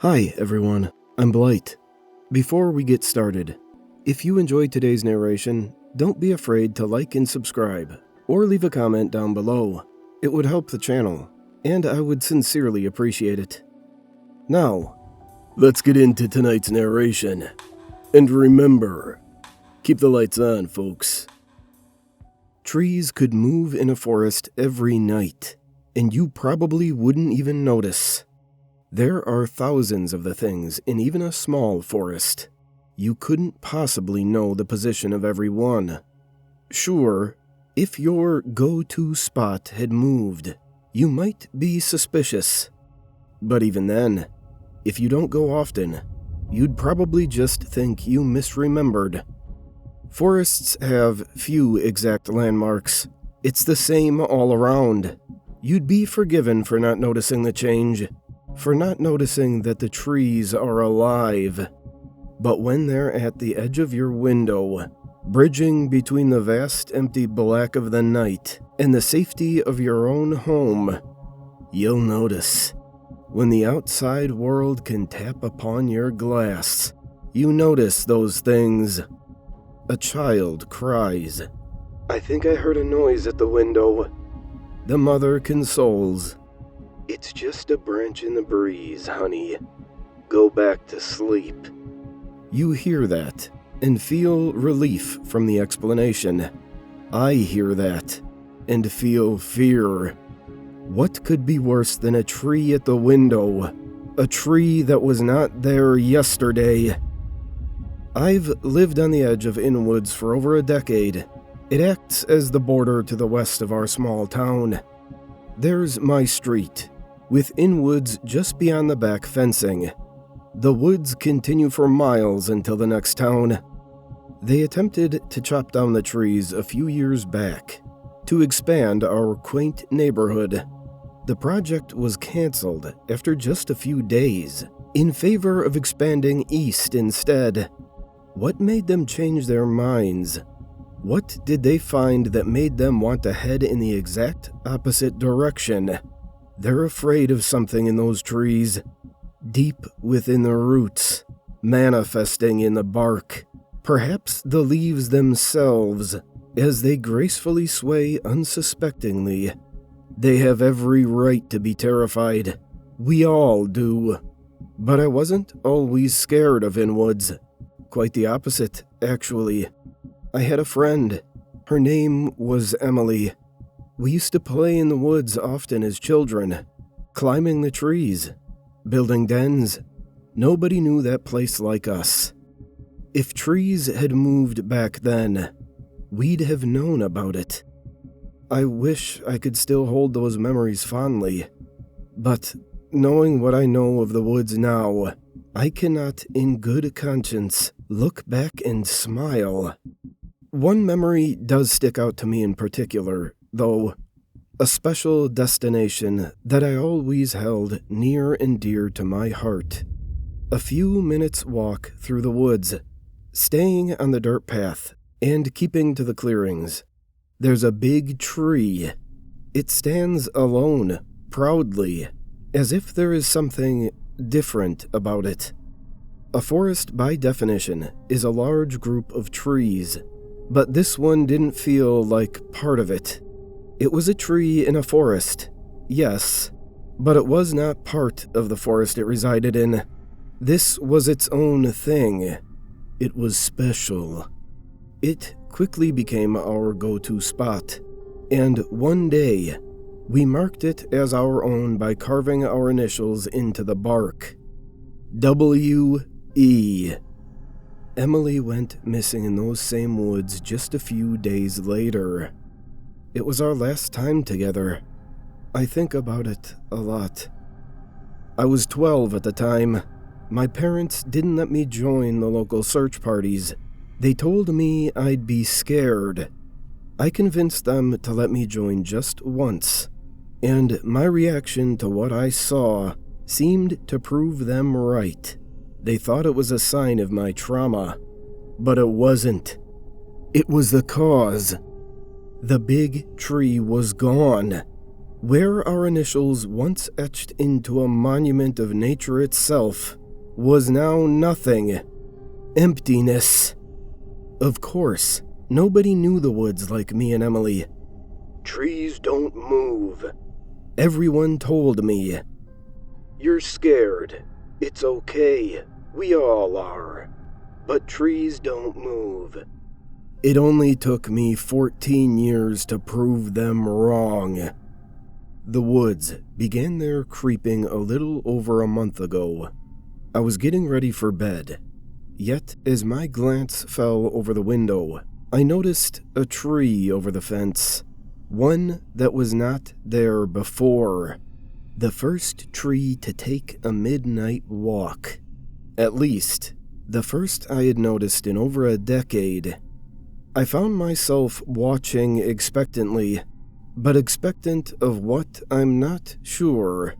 Hi everyone, I'm Blight. Before we get started, if you enjoyed today's narration, don't be afraid to like and subscribe, or leave a comment down below. It would help the channel, and I would sincerely appreciate it. Now, let's get into tonight's narration. And remember, keep the lights on, folks. Trees could move in a forest every night, and you probably wouldn't even notice. There are thousands of the things in even a small forest. You couldn't possibly know the position of every one. Sure, if your go-to spot had moved, you might be suspicious. But even then, if you don't go often, you'd probably just think you misremembered. Forests have few exact landmarks. It's the same all around. You'd be forgiven for not noticing the change, for not noticing that the trees are alive. But when they're at the edge of your window, bridging between the vast empty black of the night and the safety of your own home, you'll notice. When the outside world can tap upon your glass, you notice those things. A child cries. "I think I heard a noise at the window." The mother consoles. "It's just a branch in the breeze, honey. Go back to sleep." You hear that and feel relief from the explanation. I hear that and feel fear. What could be worse than a tree at the window? A tree that was not there yesterday. I've lived on the edge of Inwoods for over a decade. It acts as the border to the west of our small town. There's my street, with Inwoods just beyond the back fencing. The woods continue for miles until the next town. They attempted to chop down the trees a few years back to expand our quaint neighborhood. The project was canceled after just a few days in favor of expanding east instead. What made them change their minds? What did they find that made them want to head in the exact opposite direction? They're afraid of something in those trees, deep within the roots, manifesting in the bark, perhaps the leaves themselves, as they gracefully sway unsuspectingly. They have every right to be terrified. We all do. But I wasn't always scared of Inwoods. Quite the opposite, actually. I had a friend. Her name was Emily. We used to play in the woods often as children, climbing the trees, building dens. Nobody knew that place like us. If trees had moved back then, we'd have known about it. I wish I could still hold those memories fondly, but knowing what I know of the woods now, I cannot in good conscience look back and smile. One memory does stick out to me in particular, though, a special destination that I always held near and dear to my heart. A few minutes' walk through the woods, staying on the dirt path and keeping to the clearings. There's a big tree. It stands alone, proudly, as if there is something different about it. A forest, by definition, is a large group of trees, but this one didn't feel like part of it. It was a tree in a forest, yes, but it was not part of the forest it resided in. This was its own thing. It was special. It quickly became our go-to spot, and one day, we marked it as our own by carving our initials into the bark. W.E. Emily went missing in those same woods just a few days later. It was our last time together. I think about it a lot. I was 12 at the time. My parents didn't let me join the local search parties. They told me I'd be scared. I convinced them to let me join just once, and my reaction to what I saw seemed to prove them right. They thought it was a sign of my trauma, but it wasn't. It was the cause. The big tree was gone. Where our initials once etched into a monument of nature itself was now nothing. Emptiness. Of course, nobody knew the woods like me and Emily. Trees don't move, everyone told me. You're scared. It's okay. We all are. But trees don't move. It only took me 14 years to prove them wrong. The woods began their creeping a little over a month ago. I was getting ready for bed. Yet, as my glance fell over the window, I noticed a tree over the fence. One that was not there before. The first tree to take a midnight walk. At least, the first I had noticed in over a decade. I found myself watching expectantly, but expectant of what, I'm not sure.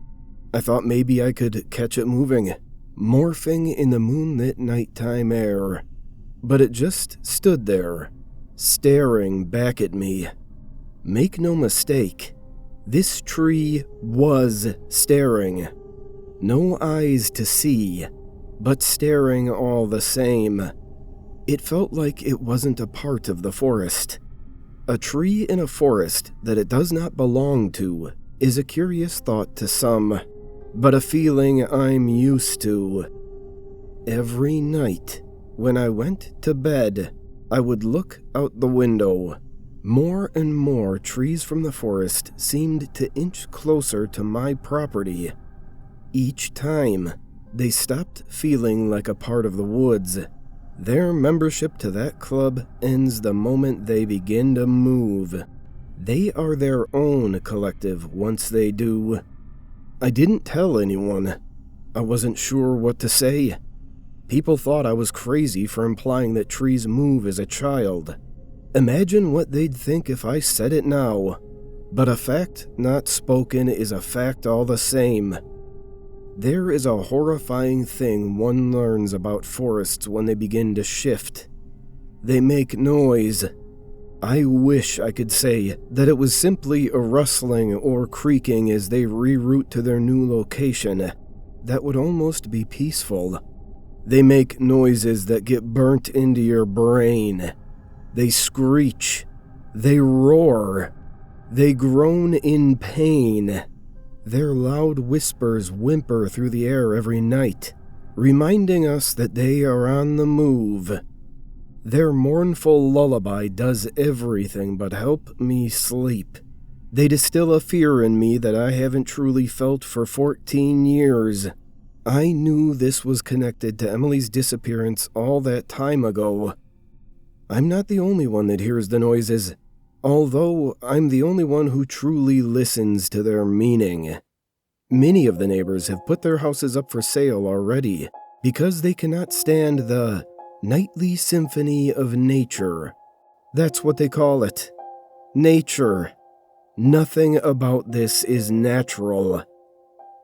I thought maybe I could catch it moving, morphing in the moonlit nighttime air. But it just stood there, staring back at me. Make no mistake, this tree was staring. No eyes to see, but staring all the same. It felt like it wasn't a part of the forest. A tree in a forest that it does not belong to is a curious thought to some, but a feeling I'm used to. Every night, when I went to bed, I would look out the window. More and more trees from the forest seemed to inch closer to my property. Each time, they stopped feeling like a part of the woods. Their membership to that club ends the moment they begin to move. They are their own collective once they do. I didn't tell anyone. I wasn't sure what to say. People thought I was crazy for implying that trees move as a child. Imagine what they'd think if I said it now. But a fact not spoken is a fact all the same. There is a horrifying thing one learns about forests when they begin to shift. They make noise. I wish I could say that it was simply a rustling or creaking as they reroute to their new location. That would almost be peaceful. They make noises that get burnt into your brain. They screech. They roar. They groan in pain. Their loud whispers whimper through the air every night, reminding us that they are on the move. Their mournful lullaby does everything but help me sleep. They distill a fear in me that I haven't truly felt for 14 years. I knew this was connected to Emily's disappearance all that time ago. I'm not the only one that hears the noises, although I'm the only one who truly listens to their meaning. Many of the neighbors have put their houses up for sale already because they cannot stand the nightly symphony of nature. That's what they call it. Nature. Nothing about this is natural.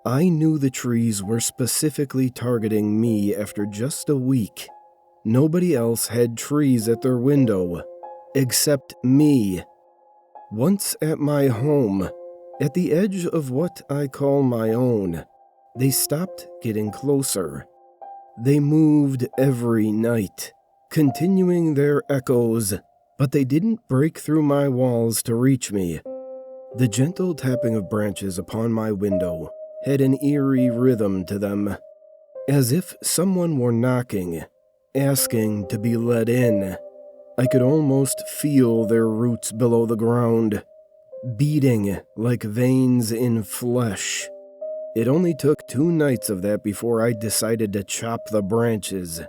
I knew the trees were specifically targeting me after just a week. Nobody else had trees at their window, except me. Once at my home, at the edge of what I call my own, they stopped getting closer. They moved every night, continuing their echoes, but they didn't break through my walls to reach me. The gentle tapping of branches upon my window had an eerie rhythm to them, as if someone were knocking, asking to be let in. I could almost feel their roots below the ground, beating like veins in flesh. It only took 2 nights of that before I decided to chop the branches.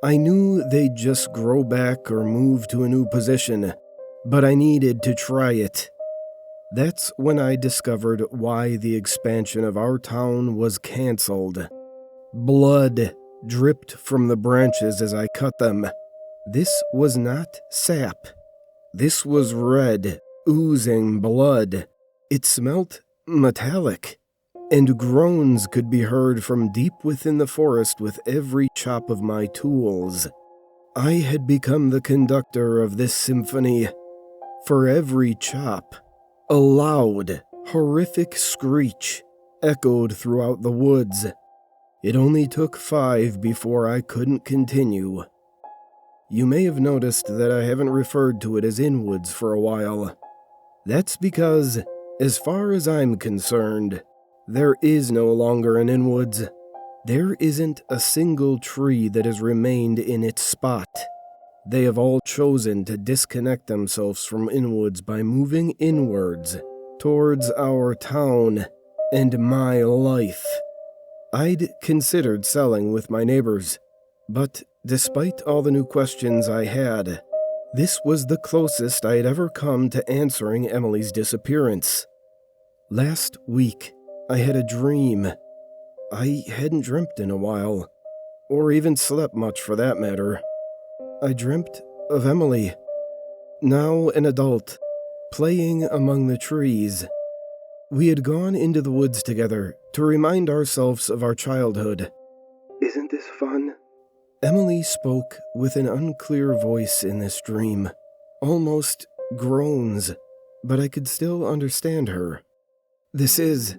I knew they'd just grow back or move to a new position, but I needed to try it. That's when I discovered why the expansion of our town was canceled. Blood dripped from the branches as I cut them. This was not sap. This was red, oozing blood. It smelt metallic, and groans could be heard from deep within the forest with every chop of my tools. I had become the conductor of this symphony. For every chop, a loud, horrific screech echoed throughout the woods. It only took 5 before I couldn't continue. You may have noticed that I haven't referred to it as Inwoods for a while. That's because, as far as I'm concerned, there is no longer an Inwoods. There isn't a single tree that has remained in its spot. They have all chosen to disconnect themselves from Inwoods by moving inwards, towards our town and my life. I'd considered selling with my neighbors, but despite all the new questions I had, this was the closest I had ever come to answering Emily's disappearance. Last week, I had a dream. I hadn't dreamt in a while, or even slept much for that matter. I dreamt of Emily, now an adult, playing among the trees. We had gone into the woods together to remind ourselves of our childhood. "Isn't this fun?" Emily spoke with an unclear voice in this dream, almost groans, but I could still understand her. "This is,"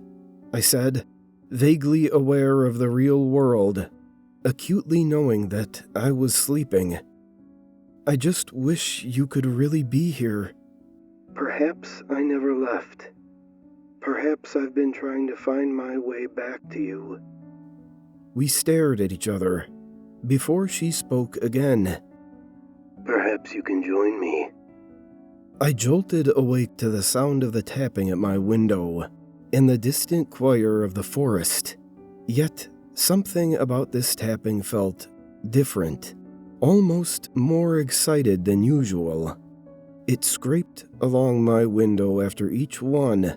I said, vaguely aware of the real world, acutely knowing that I was sleeping. "I just wish you could really be here." "Perhaps I never left. Perhaps I've been trying to find my way back to you." We stared at each other before she spoke again. "Perhaps you can join me." I jolted awake to the sound of the tapping at my window and the distant choir of the forest. Yet, something about this tapping felt different, almost more excited than usual. It scraped along my window after each one,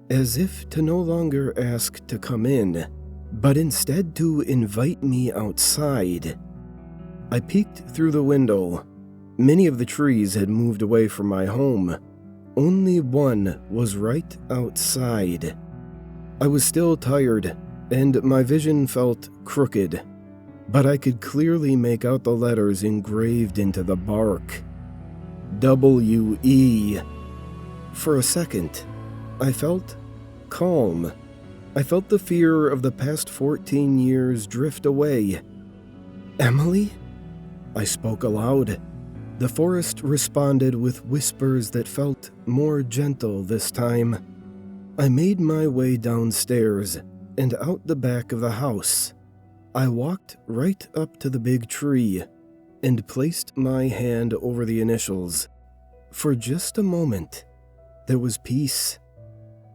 as if to no longer ask to come in, but instead to invite me outside. I peeked through the window. Many of the trees had moved away from my home. Only one was right outside. I was still tired, and my vision felt crooked, but I could clearly make out the letters engraved into the bark. W-E. For a second, I felt calm. I felt the fear of the past 14 years drift away. "Emily?" I spoke aloud. The forest responded with whispers that felt more gentle this time. I made my way downstairs and out the back of the house. I walked right up to the big tree and placed my hand over the initials. For just a moment, there was peace.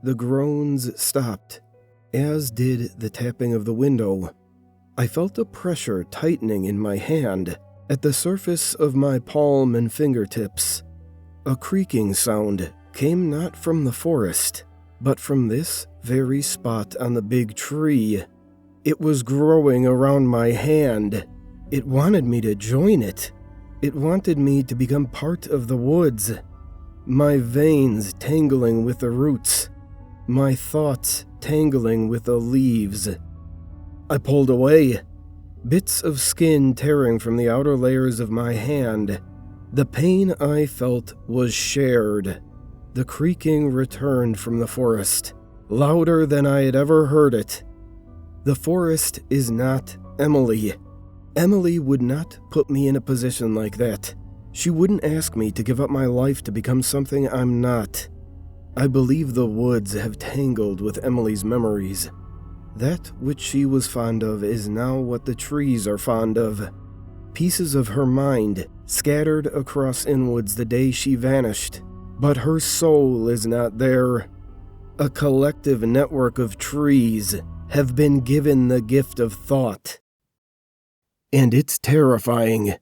The groans stopped, as did the tapping of the window. I felt a pressure tightening in my hand at the surface of my palm and fingertips. A creaking sound came not from the forest, but from this very spot on the big tree. It was growing around my hand. It wanted me to join it. It wanted me to become part of the woods. My veins tangling with the roots. My thoughts tangling with the leaves. I pulled away, bits of skin tearing from the outer layers of my hand. The pain I felt was shared. The creaking returned from the forest, louder than I had ever heard it. The forest is not Emily. Emily would not put me in a position like that. She wouldn't ask me to give up my life to become something I'm not. I believe the woods have tangled with Emily's memories. That which she was fond of is now what the trees are fond of. Pieces of her mind scattered across Inwoods the day she vanished, but her soul is not there. A collective network of trees have been given the gift of thought. And it's terrifying.